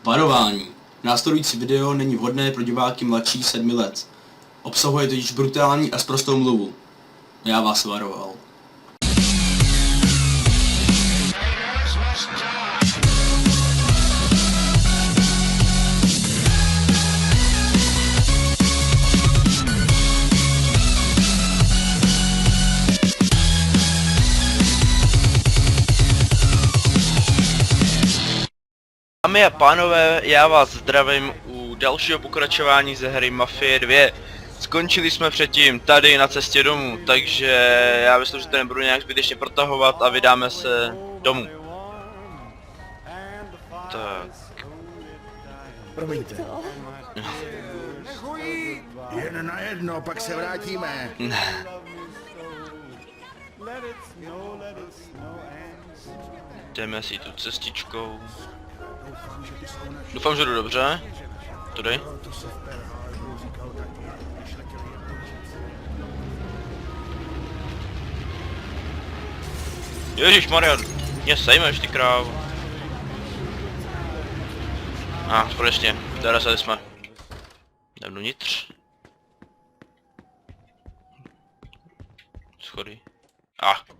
Varování. Následující video není vhodné pro diváky mladší 7 let. Obsahuje totiž brutální a sprostou mluvu. Já vás varoval. Dámy a pánové, já vás zdravím u dalšího pokračování ze hry Mafie 2. Skončili jsme předtím tady na cestě domů, takže já myslím, že to nebudu nějak zbytečně protahovat a vydáme se domů. Tak. Promiňte. Jen na jedno, pak se vrátíme. Jdeme si tu cestičkou. Doufám, že jdu dobře. Tudy. Ježišmarja, mě sejmeš ty krávo. Konečně, dorazili jsme. Jdem dovnitř. Schody.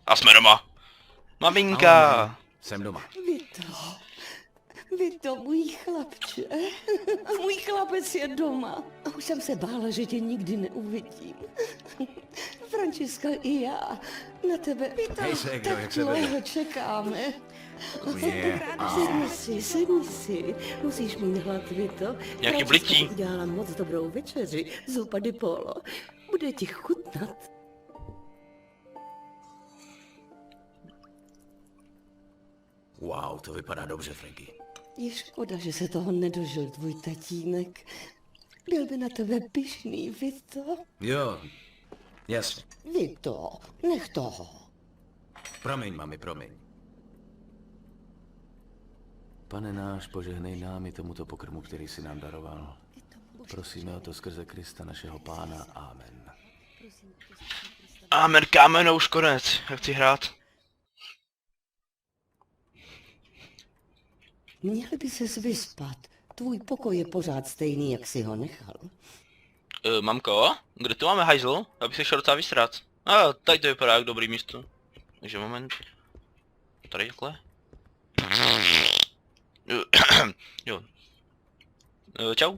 A jsme doma. Maminka. Jsem doma. Vito, můj chlapče. Můj chlapec je doma. A už jsem se bála, že tě nikdy neuvidím. Františka i já na tebe, Vito, Hej, Segro, tak jak se dlouho vede? čekáme. Je. Sedni si. Musíš mít hlad, Vito. Nějaký blití. Udělala moc dobrou večeři. Zupa di polo. Bude ti chutnat. Wow, to vypadá dobře, Franky. Je škoda, že se toho nedožil tvůj tatínek. Byl by na tebe pyšný, Vito. Jo, jasně. Vito, nech toho. Promiň, mami, promiň. Pane náš, požehnej nám i tomuto pokrmu, který jsi nám daroval. Prosíme o to skrze Krista našeho Pána. Amen. Amen, kámen, už konec. Jak chci hrát? Měl by ses vyspat. Tvůj pokoj je pořád stejný, jak si ho nechal. Mamko, kde tu máme hajzl? Abych se šel docela vysrat. Tady to vypadá jak dobrý místo. Takže moment. Tady takhle. Jo. Čau.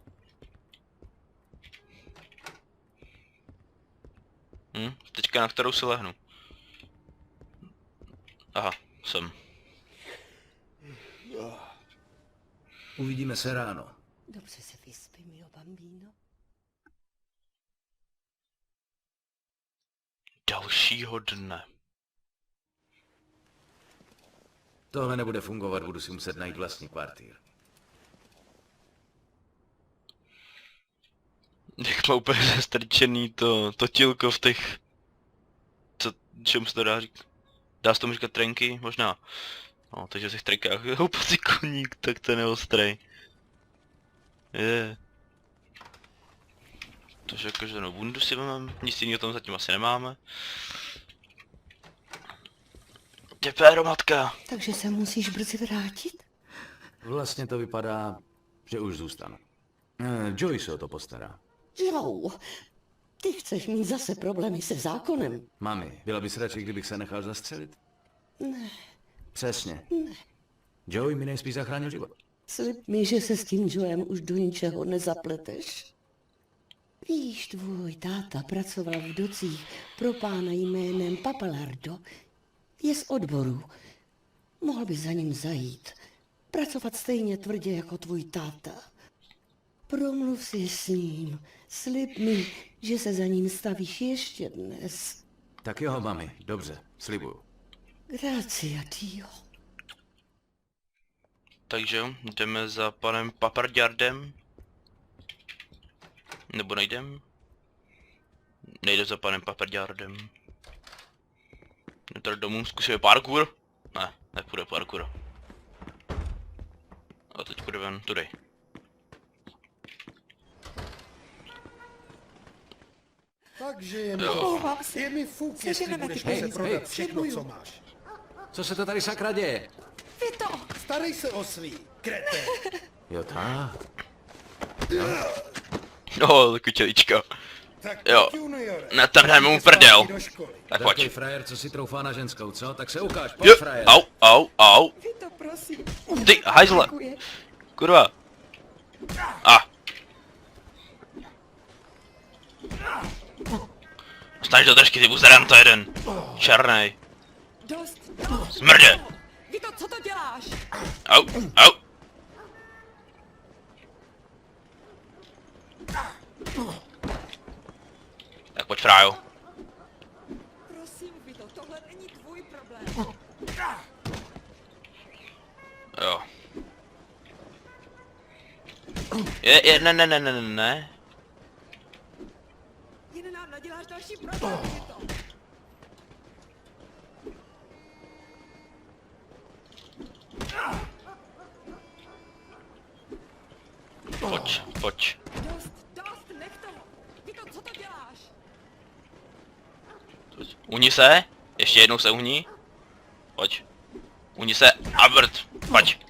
Teďka na kterou si lehnu. Aha, jsem. Uvidíme se ráno. Dobře se vyspí, mio bambino. Dalšího dne. Tohle nebude fungovat, budu si muset najít vlastní kvartýr. Jak má úplně zastrčený to tílko v těch... Čemu se to dá říct? Dá se tomu říkat trenky? Možná. No, takže v těch trenkách je houpací koník, tak ten je ostrý. Je. Takže každou bundu si vezmeme, nic jiného tam zatím asi nemáme. Těpéro, matka! Takže se musíš brzy vrátit? Vlastně to vypadá, že už zůstanu. Joey se o to postará. Joe, ty chceš mít zase problémy se zákonem. Mami, byla bys radši, kdybych se nechal zastřelit? Ne, Přesně. Joey mi nejspíš zachránil život. slib mi, že se s tím Joem už do ničeho nezapleteš. Víš, tvůj táta pracoval v docích pro pána jménem Papalardo. Je z odboru. Mohl by za ním zajít. Pracovat stejně tvrdě jako tvůj táta. Promluv si s ním. Slib mi, že se za ním stavíš ještě dnes. Tak jo, mami, dobře, slibuju. Gracia, Dio. Takže jdeme za panem Papardiardem. Nebo nejdem? Nejde za panem Papardiardem. Jdeme tady domů, zkusíme parkour? Ne, nepůjde parkour. A teď půjde ven, tudy. Takže je mi, Omlouvám se. je mi fuk, Jsi jestli na budeš ty muset peníze. prodat všechno, Slibuju. co máš. Co se to tady sakra děje? Vito! Starej se o svý, krete. Jo, tak. No, takový tělička. Tak Jo. juniore. Natrhneme mu zpátky prdel. do školy. Tak Takový pojď. frajer, co si troufá na ženskou, co? Tak se ukáž, pojď Jo, frajer. au. Vy to prosím. Ty, hajzle. Děkuji. Kurva. A. Staň do držky, ty buzeranto jeden. Černej. Dost. Smrdě. Vy to, co to děláš? Au. Tak pojď fráju. Prosím, vy to, tohle není tvůj problém. Jo. Ne. Jen nám naděláš další problém, vy to. Pojď. Dost, nech toho. Vy to, co to děláš? Uhni se. Ještě jednou se uhni. Pojď. Uhni se a vrť. Pojď.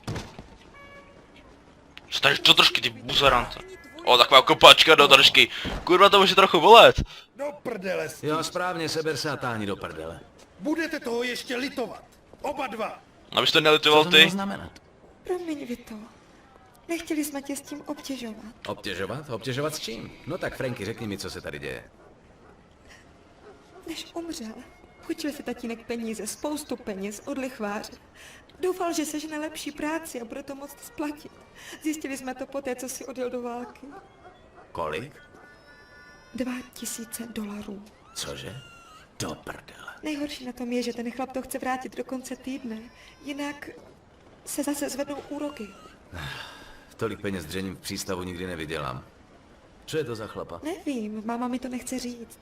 Staň do držky, ty buzerant. O, taková kopačka do držky. Kurva, to může trochu bolet. Do prdele s tím. Jo, správně, seber se a táhni do prdele. Budete toho ještě litovat. Oba dva. Abys to Co nelitoval to mělo ty. znamenat? Promiň, vy to. Nechtěli jsme tě s tím obtěžovat. Obtěžovat? Obtěžovat s čím? No tak Franky, řekni mi, co se tady děje. Než umřel, půjčil si tatínek peníze, spoustu peněz od lichváře. Doufal, že sežene lepší práci a bude to moct splatit. Zjistili jsme to poté, co si odjel do války. Kolik? $2000. Cože? Do prdele. Nejhorší na tom je, že ten chlap to chce vrátit do konce týdne. Jinak se zase zvednou úroky. Tolik peněz dřením v přístavu nikdy nevydělám. Co je to za chlapa? Nevím, máma mi to nechce říct.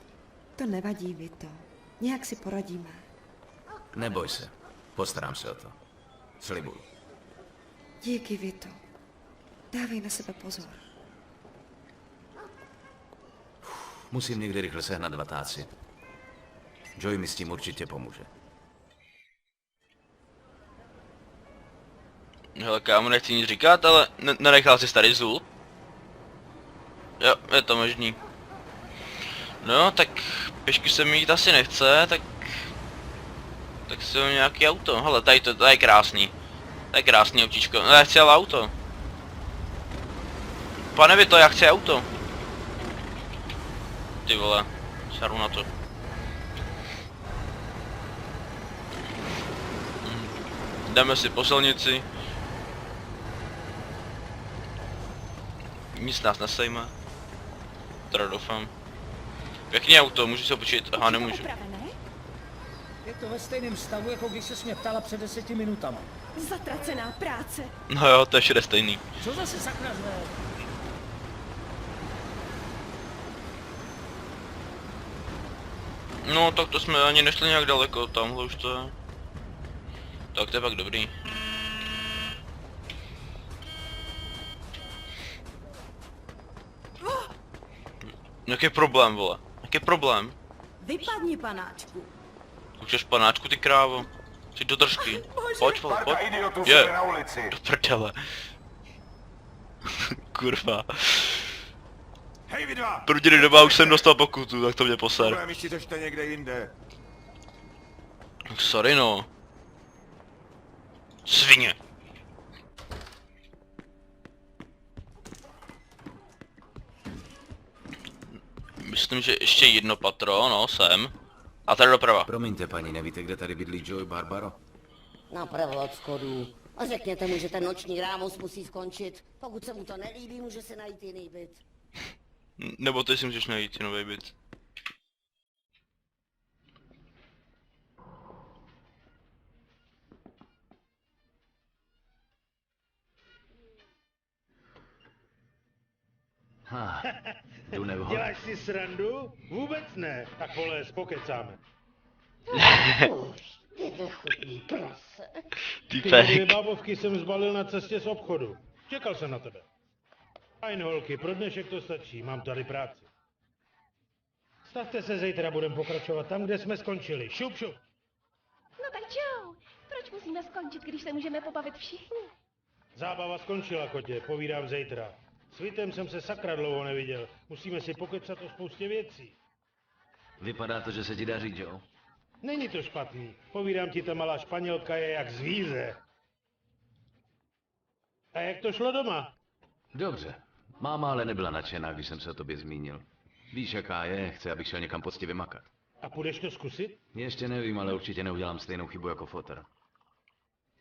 To nevadí, Vito. Nějak si poradíme. Neboj se. Postarám se o to. Slibuju. Díky, Vito. Dávej na sebe pozor. Musím někdy rychle sehnat 2 táci. Joey mi s tím určitě pomůže. Hele, kámo, nechci nic říkat, ale nenechal si starý zůl? Jo, je to možný. No, tak pěšky se mi jít asi nechce, tak si ho nějaký auto. Hele, tady to je krásný. To je krásný autíčko. No, já chci ale auto. Pane Vito, já chci auto. Ty vole, saru na to. Jdeme si po silnici. Nic nás nesejme. Teda doufám. Pěkný auto, můžu se počít? Aha, nemůžu. Je to ve stejném stavu, jako když se mě ptala před 10 minutama. Zatracená práce. No jo, to je všude stejný. Co zase sakra zve? No, tak to jsme ani nešli nějak daleko, tamhle už to je. Tak to je pak dobrý. Jaký problém, vole? Jaký problém? Vypadni, panáčku. Chceš panáčku, ty krávo? Jsi do držky. Pojď, vole, pojď. Je. Do prdele. Kurva. Hej vy dva! První doba už jsem dostal pokutu, tak to mě poser. Budeme si řešte někde jinde. Sorry no. Svině. Myslím, že ještě jedno patro, no, sem. A tady doprava. Promiňte, paní, nevíte, kde tady bydlí Joey Barbaro? Napravo od schodů. A řekněte mu, že ten noční rámus musí skončit. Pokud se mu to nelíbí, může se najít jiný byt. Nebo ty si můžeš najít nový byt. Jdu nebo? Děláš si srandu? Vůbec ne. Tak vole, spokecáme. Ty nechutný prase. Ty Ty fake. 2 bábovky jsem zbalil na cestě z obchodu. Čekal jsem na tebe. Fajn holky, pro dnešek to stačí, mám tady práci. Stavte se, zítra budeme pokračovat tam, kde jsme skončili. Šup, šup. No tak čau. Proč musíme skončit, když se můžeme pobavit všichni? Zábava skončila, kotě, povídám zítra. S Vitem jsem se sakra dlouho neviděl. Musíme si pokecat o spoustě věcí. Vypadá to, že se ti daří, Joe. Není to špatný. Povídám ti, ta malá Španělka je jak zvíře. A jak to šlo doma? Dobře. Máma ale nebyla nadšená, když jsem se o tobě zmínil. Víš, jaká je, chce, abych šel někam poctivě makat. A půjdeš to zkusit? Ještě nevím, ale určitě neudělám stejnou chybu jako foter.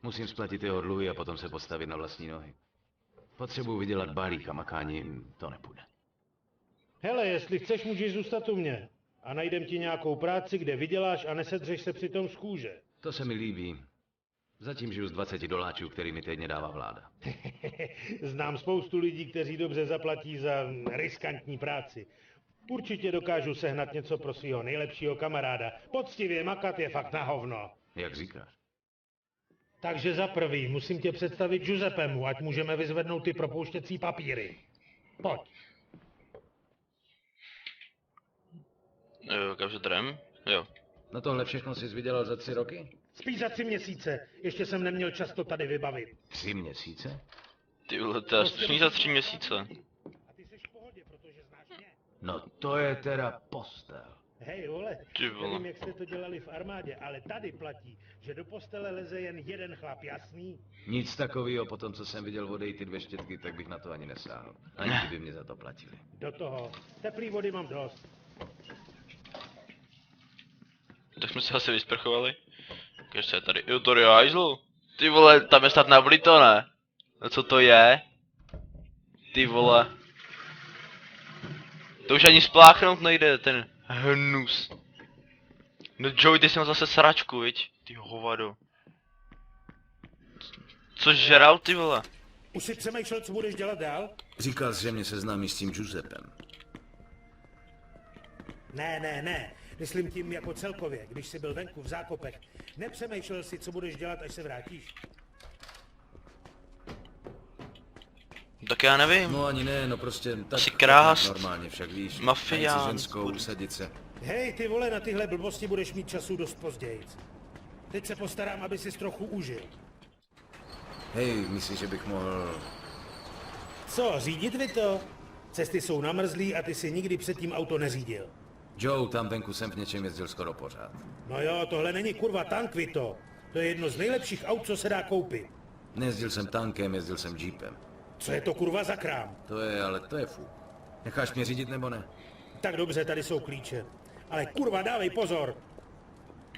Musím splatit jeho dluhy a potom se postavit na vlastní nohy. Potřebuji vydělat balík a makání to nepůjde. Hele, jestli chceš, můžeš zůstat u mě. A najdem ti nějakou práci, kde vyděláš a nesedřeš se přitom z kůže. To se mi líbí. Zatím žiju z 20 doláčů, který mi týdně dává vláda. Znám spoustu lidí, kteří dobře zaplatí za riskantní práci. Určitě dokážu sehnat něco pro svého nejlepšího kamaráda. Poctivě makat je fakt na hovno. Jak říkáš? Takže za prvý musím tě představit Giuseppemu, ať můžeme vyzvednout ty propouštěcí papíry. Pojď. Jo, kam se jdem? Jo. No tohle všechno jsi vydělal za 3 roky? Spíš za 3 měsíce. Ještě jsem neměl čas to tady vybavit. 3 měsíce? Ty vole, to je slušný za 3 měsíce. A ty jsi v pohodě, protože znáš mě. No to je teda postel. Hej, vole, Ty vole. nevím, jak jste to dělali v armádě, ale tady platí, že do postele leze jen jeden chlap, jasný? Nic takového, po tom, co jsem viděl vodej ty 2 štětky, tak bych na to ani nesáhl. Ani kdyby mě za to platili. Do toho. Teplý vody mám dost. Tak jsme se asi vysprchovali. Když se tady, jo, to je hajzl. Ty vole, tam je snad navlito, ne? No co to je? Ty vole. To už ani spláchnout nejde, ten hnus. No Joey, ty jsi měl zase sračku, viď? Ty hovado. Co žral, ty vole? Už si přemýšlel, co budeš dělat dál? Říkal jsi, že mě seznámí s tím Giuseppem. Ne. Myslím tím jako celkově, když jsi byl venku v zákopech. Nepřemýšlel si, co budeš dělat, až se vrátíš? Tak já nevím. No ani ne, no prostě tak Asi krást. normálně, však víš. Mafián. Najít si ženskou, usadit se. Hej, ty vole, na tyhle blbosti budeš mít času dost později. Teď se postarám, aby si trochu užil. Hej, myslíš, že bych mohl... Co, řídit vy to? Cesty jsou namrzlý a ty si nikdy předtím auto neřídil. Joe, tam venku jsem v něčem jezdil skoro pořád. No jo, tohle není kurva tank, Vito. To je jedno z nejlepších aut, co se dá koupit. Nejezdil jsem tankem, jezdil jsem jeepem. Co je to kurva za krám? Ale to je fuk. Necháš mě řídit nebo ne? Tak dobře, tady jsou klíče. Ale kurva, dávej pozor.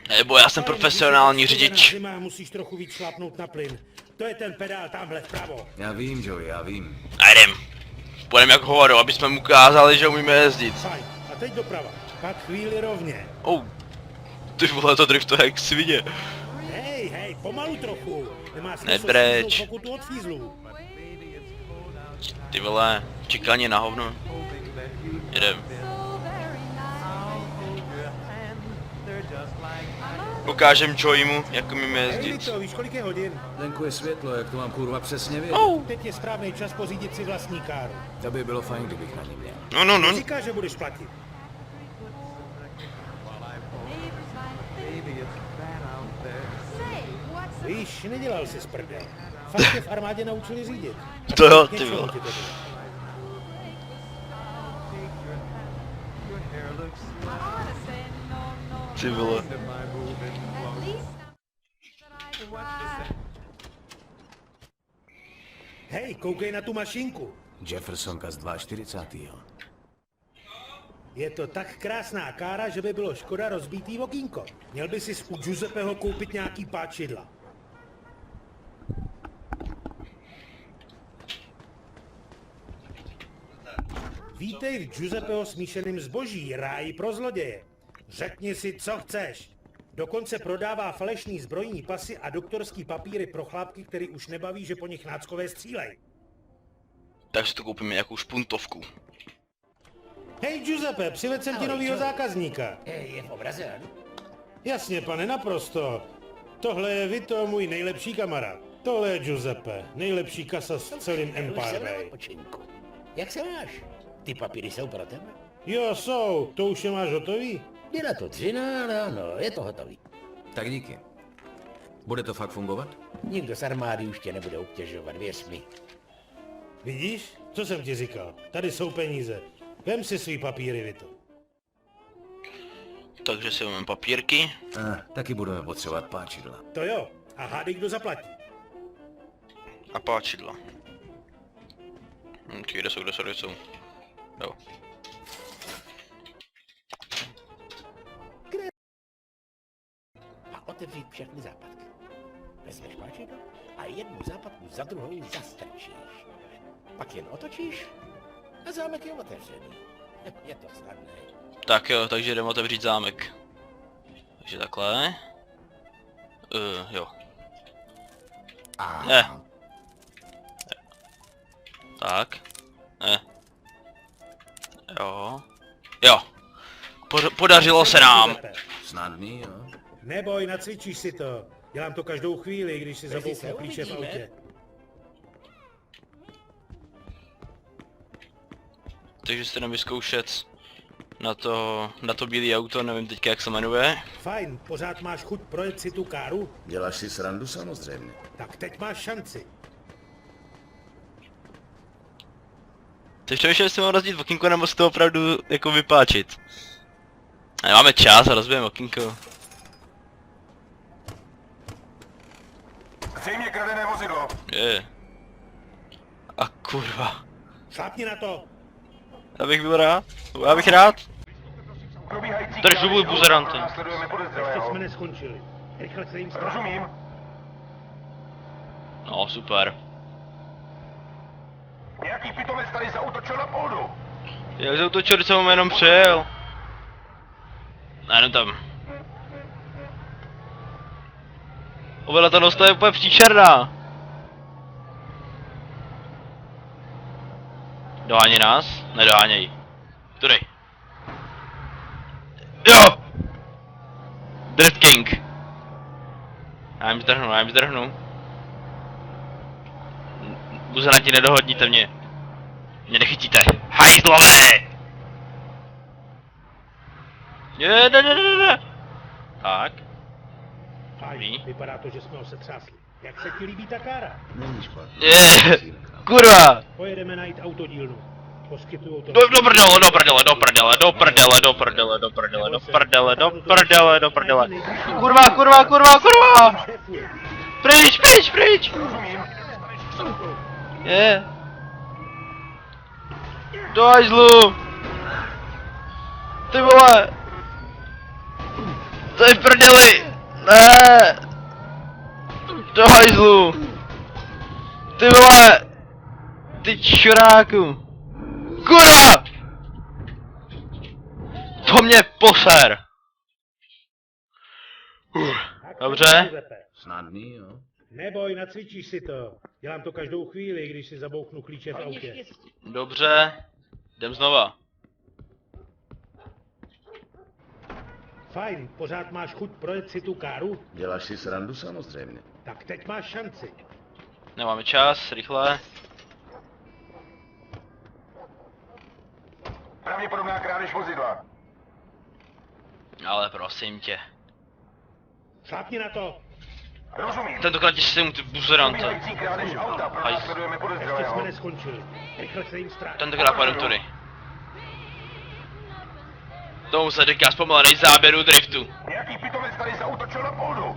Nebo já jsem profesionální řidič. Zima, musíš trochu víc šlápnout na plyn. To je ten pedál tamhle vpravo. Já vím, Joey, já vím. A jdem. Půjdeme jak hovado, aby jsme mu ukázali, že umíme jezdit. Fajn. A teď doprava. Pak chvíli rovně. Ty vole, to driftuje jak svině. Hej, pomalu trochu. Nemá smysl Nebreč. svíznout pokutu od fízlů. Ty vole, čekání na hovno. Jedem. Ukážem Joeymu, jak umíme Hej, jezdit. Vito, víš, kolik je hodin? Venku je světlo, jak to mám kurva přesně vědět. Teď je správný čas pořídit si vlastní káru. To by bylo fajn, kdybych na ní měl. No. Říká, že budeš platit. Víš, nedělal jsi z prdel. Fakt tě v armádě naučili řídit. To jo, ty Něčemu vole. ti to bylo. Ty vole. Hej, koukej na tu mašinku. Jeffersonka z 42. Je to tak krásná kára, že by bylo škoda rozbítý okýnko. Měl by si u Giuseppeho koupit nějaký páčidla. Vítej v Giuseppeho smíšeným zboží, ráj pro zloděje. Řekni si, co chceš. Dokonce prodává falešný zbrojní pasy a doktorský papíry pro chlápky, který už nebaví, že po nich náckové střílej. Tak si to koupíme nějakou špuntovku. Hej Giuseppe, přivedl jsem ti novýho zákazníka. Je v obraze, ano? Jasně, pane, naprosto. Tohle je Vito, můj nejlepší kamarád. Tohle je Giuseppe, nejlepší kasa v celém Empire Bay. Počinku. Jak se máš? Ty papíry jsou pro tebe? Jo, jsou, to už je máš hotový? Byla to dřina, ale ano, je to hotový. Tak díky. Bude to fakt fungovat? Nikdo z armády už tě nebude obtěžovat, věř mi. Vidíš? Co jsem ti říkal? Tady jsou peníze. Vem si svý papíry, Vito. Takže si mám papírky. Taky budeme potřebovat páčidla. To jo. A hádej, kdo zaplatí. A páčidla. Kde jsou? Jo. A otevřít všechny západky. Vezmeš páčidlo a jednu západku za druhou zastrčíš. Pak jen otočíš a zámek je otevřený. Je to snadné. Tak jo, takže jdeme otevřít zámek. Takže takhle. Jo. Tak. Jo. Jo. Podařilo se nám. Snadný, jo? Neboj, nacvičíš si to. Dělám to každou chvíli, když si Brzy zabouknu se klíče v uvidíme. autě. Takže si jdeme vyzkoušet na to bílé auto, nevím teďka jak se jmenuje. Fajn, pořád máš chuť projet si tu káru? Děláš si srandu samozřejmě. Tak teď máš šanci. Teď přemýšlím, jestli mám rozdít okýnko, nebo si to opravdu jako vypáčit. A nemáme čas a rozbijeme okýnko. Zřejmě kradené vozidlo. Je. A kurva. Šlápni na to. Já bych byl rád. Já bych rád. Probíhající Držu můj buzerante. Následujeme Ještě podezřelého. jsme neskončili. Rychle se jim stát. Rozumím. No super. Nějaký pitomec tady zaútočil na poldu. Jak zautočil, když jsem mu jenom přejel. Ne, tam. Obyvatelnost je úplně příšerná. Doháněj nás? Nedoháněj. Tudy. Jo! Drift King. Já jim zdrhnu. Buzeranti, nedohodníte mě. Mě nechytíte. Hajzlové! Ne. Tak. Fajn, vypadá to, že jsme ho setřásli. Jak se ti líbí ta kára? Není špatný. Kurva! Pojedeme najít autodílnu. Poskytujou to... Do prdele. Kurva! Pryč! Je. Do hajzlu! Ty vole! To je v prdeli! Ne! Do hajzlu! Ty vole! Ty čuráku! Kurva! To mě poser! Dobře. Snadný, jo? Neboj, nacvičíš si to. Dělám to každou chvíli, když si zabouknu klíče v autě. Dobře. Jdem znova. Fajn, pořád máš chuť projet si tu káru? Děláš si srandu samozřejmě. Tak teď máš šanci. Nemáme čas, rychle. Pravděpodobná krádež vozidla. Ale prosím tě. Šlápni na to. Rozumím. Tentokrát ještě jsem ty buzerante. Probíhající krádež auta. Pronásledujeme Ještě jsme podezřelého. neskončili. Rychle se jim strát. Tentokrát pojedem tudy. Tomu se říká zpomalený záběru driftu. Nějaký pitomec tady zaútočil na poldu.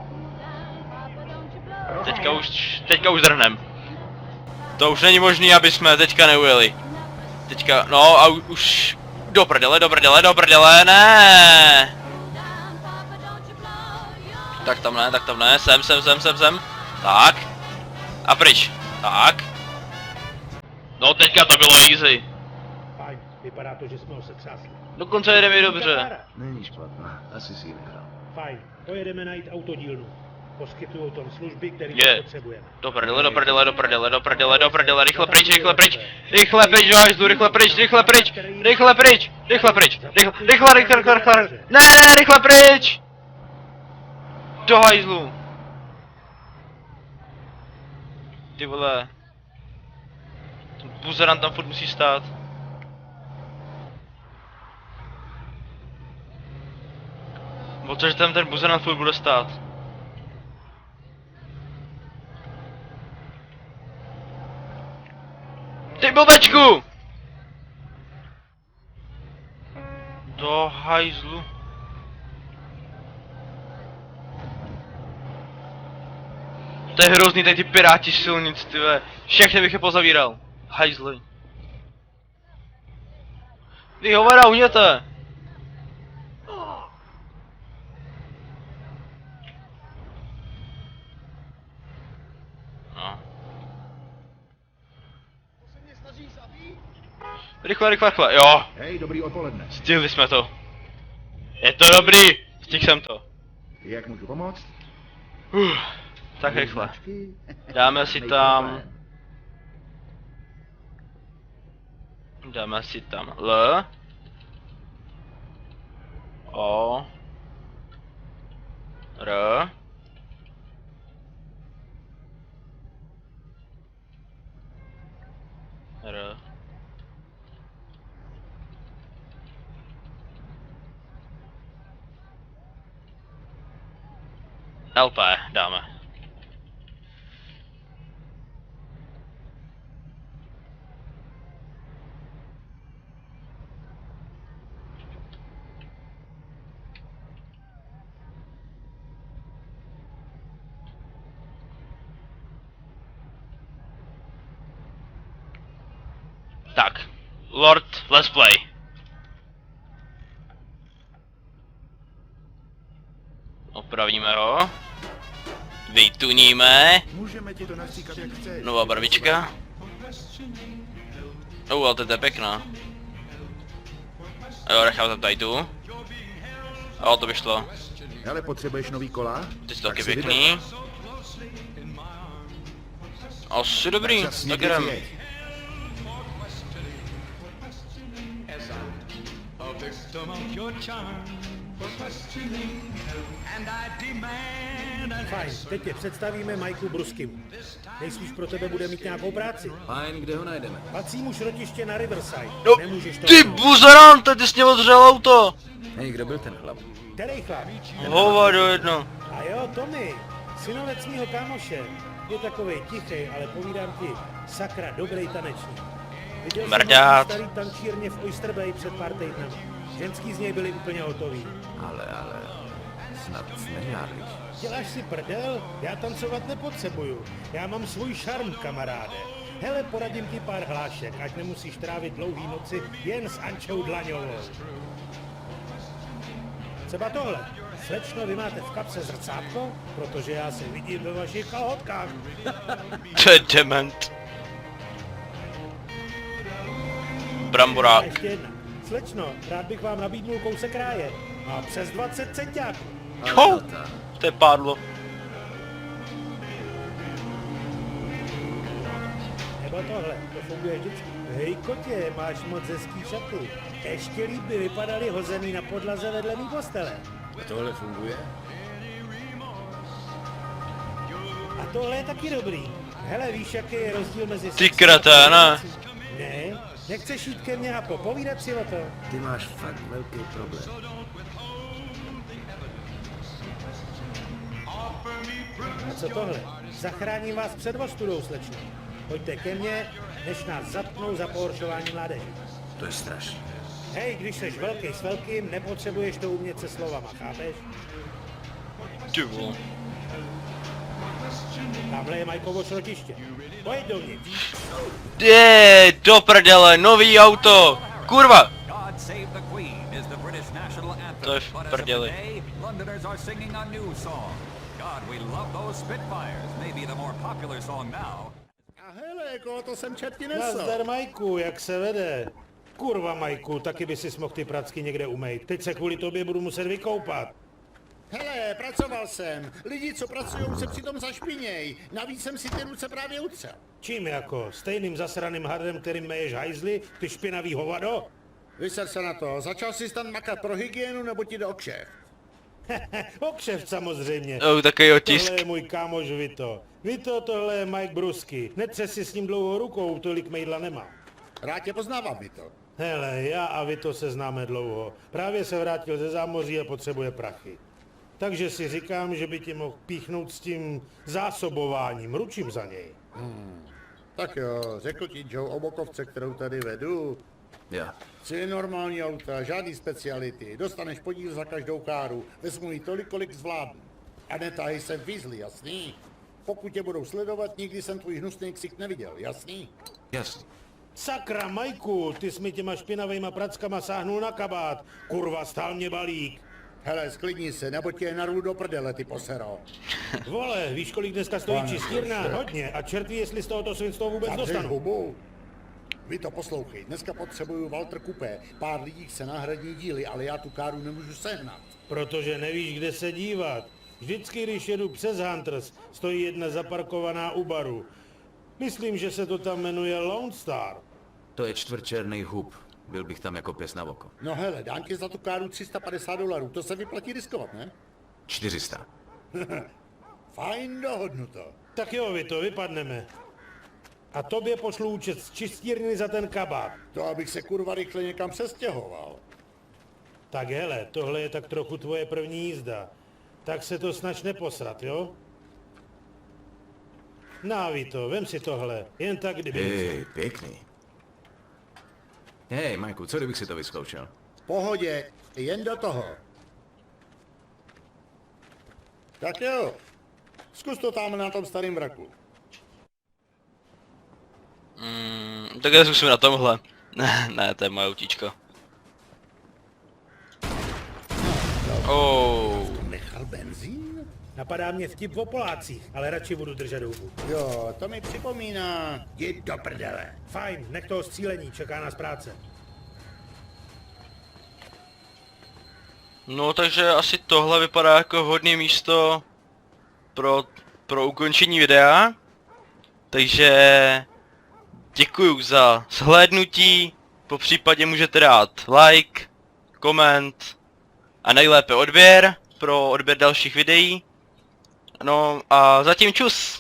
Teďka už drhnem. To už není možný, aby jsme teďka neujeli. Teďka, no a už... Do prdele, ne. Tak tam ne, sem. Tak. A pryč. Tak. No teďka to bylo easy. Fajn, vypadá to, že jsme ho setřásli. Dokonce jede mi dobře. Není špatná. Asi si ji nechal. Fajn, pojedeme najít autodílnu. Poskytujou tam služby, které Je. potřebujeme. Do prdele, rychle pryč, do hajzlu, rychle pryč, ne, rychle pryč, do hajzlu. Ty vole, ten buzerant tam furt musí stát. Protože tam ten buzerant furt bude stát. blbečku! Do hajzlu. To je hrozný, tady ty piráti silnic, ty ve. Všechny bych je pozavíral. Hajzli. Vy hovada, uhněte! No. Rychle, rychle, rychle, jo! Hej, dobrý odpoledne. Stihli jsme to. Je to dobrý! Stihl jsem to. Jak můžu pomoct? Tak rychle. Dáme si tam... Dáme si tam L. O. R. R. LP dáme. Tak, Lord, let's play. Opravíme ho. Vytuníme. Můžeme ti to nastříkat, jak chceš. Nová barvička. Ale to je pěkná. Jo, nechám tam tady tu. Jo, to by šlo. Ale potřebuješ nový kola? Ty jsi taky pěkný. Asi dobrý, tak jdem. Fajn, teď tě představíme Majku Bruskymu. Nejspíš pro tebe bude mít nějakou práci. Fajn, kde ho najdeme? Patří mu šrotiště na Riverside. No, Nemůžeš to... ty buzerante, ty jsi mě odřel auto. Hej, kdo byl ten chlap? Který chlap? Hovado jedno. A jo, Tommy, synovec mýho kámoše. Je takovej tichej, ale povídám ti, sakra, dobrý tanečník. Viděl jsem ho Mrdát. v starý tančírně v Oyster Bay před pár týdnama. Ženský z něj byli úplně hotoví. Ale, snad nežádlíš. Děláš si prdel? Já tancovat nepotřebuju. Já mám svůj šarm, kamaráde. Hele, poradím ti pár hlášek, ať nemusíš trávit dlouhý noci jen s Ančou Dlaňovou. Třeba tohle. Slečno, vy máte v kapse zrcátko? Protože já se vidím ve vašich kalhotkách. To je dement. A Bramborák. ještě jedna. Slečno, rád bych vám nabídnul kousek ráje. A přes 20 centiáků. Jo, to je pádlo. Nebo tohle, to funguje vždycky. Hej kotě, máš moc hezký šaty. Ještě líp by vypadaly hozený na podlaze vedle mý postele. Tohle funguje? A tohle je taky dobrý. Hele, víš, jaký je rozdíl mezi... Ty kreténe. Ne, nechceš jít ke mně a popovídat si o to? Ty máš fakt velký problém. A co tohle? Zachráním vás před ostudou, slečno. Pojďte ke mně, než nás zatknou za pohoršování mládeže. To je strašný. Hej, když seš velký s velkým, nepotřebuješ to umět se slovama, chápeš? Ty vole. Tamhle je Majkovo šrotiště. Pojď dovnitř. Je, do prdele, nový auto. Kurva. God Save the Queen is the British national anthem. To je v But as of prdeli. today, Londoners are singing a new song. God, we love those Spitfires. Maybe the more popular song now. A hele, koho to jsem četky nesl? Nazdar, Majku, jak se vede? Kurva, Majku, taky by si mohl ty pracky někde umejt. Teď se kvůli tobě budu muset vykoupat. Hele, pracoval jsem. Lidi, co pracujou, se přitom zašpiněj. Navíc jsem si ty ruce právě utřel. Čím jako? Stejným zasraným hardem, kterým meješ hajzly, ty špinavý hovado? Vyser se na to. Začal jsi tam makat pro hygienu, nebo ti jde o kšeft? O kšeft samozřejmě. Takový otisk. Tohle je můj kámoš Vito. Vito, tohle je Mike Brusky. Netřes si s ním dlouhou rukou, tolik mejdla nemá. Rád tě poznávám, Vito. Hele, já a Vito se známe dlouho. Právě se vrátil ze zámoří a potřebuje prachy. Takže si říkám, že by ti mohl píchnout s tím zásobováním. Ručím za něj. Tak jo, řekl ti Joe o bokovce, kterou tady vedu. Já. Chci normální auta, žádný speciality. Dostaneš podíl za každou káru. Vezmu jí tolik, kolik zvládnu. A netahej se Weasley, jasný? Pokud tě budou sledovat, nikdy jsem tvůj hnusný ksicht neviděl, jasný? Jasný. Sakra, Majku, ty jsi mi těma špinavejma prackama sáhnul na kabát. Kurva, stál mě balík. Hele, sklidni se, nebo tě narvu do prdele, ty posero. Vole, víš, kolik dneska stojí Pane čistírna? bože. Hodně. A čert ví, jestli z tohoto svinstva vůbec Zavřeš dostanu. hubu. Vy to poslouchej, dneska potřebuju Walter Coupé. Pár lidí chce náhradní díly, ale já tu káru nemůžu sehnat. Protože nevíš, kde se dívat. Vždycky, když jedu přes Hunters, stojí jedna zaparkovaná u baru. Myslím, že se to tam jmenuje Lone Star. To je čtvrtčerný hub. Byl bych tam jako pěs na oko. No hele, dám ti za tu káru $350, to se vyplatí riskovat, ne? 400. Fajn, dohodnuto. Tak jo, vy to vypadneme. A tobě pošlu účet z čistírny za ten kabát. To abych se kurva rychle někam přestěhoval. Tak hele, tohle je tak trochu tvoje první jízda. Tak se to snaž neposrat, jo? Náví to, vem si tohle, jen tak kdyby. Hej, pěkný. Hej, Majku, co kdybych si to vyzkoušel? V pohodě, jen do toho. Tak jo, zkus to tam na tom starém vraku. Tak já zkusím na tomhle. Ne, to je moje autíčko. Nechal benzín? Napadá mě vtip o Polácích, ale radši budu držet hubu. Jo, to mi připomíná. Jdi do prdele. Fajn, nech toho střílení, čeká nás práce. No takže asi tohle vypadá jako vhodné místo pro ukončení videa. Takže děkuju za shlédnutí, po případě můžete dát like, koment a nejlépe odběr pro odběr dalších videí. No a zatím čus!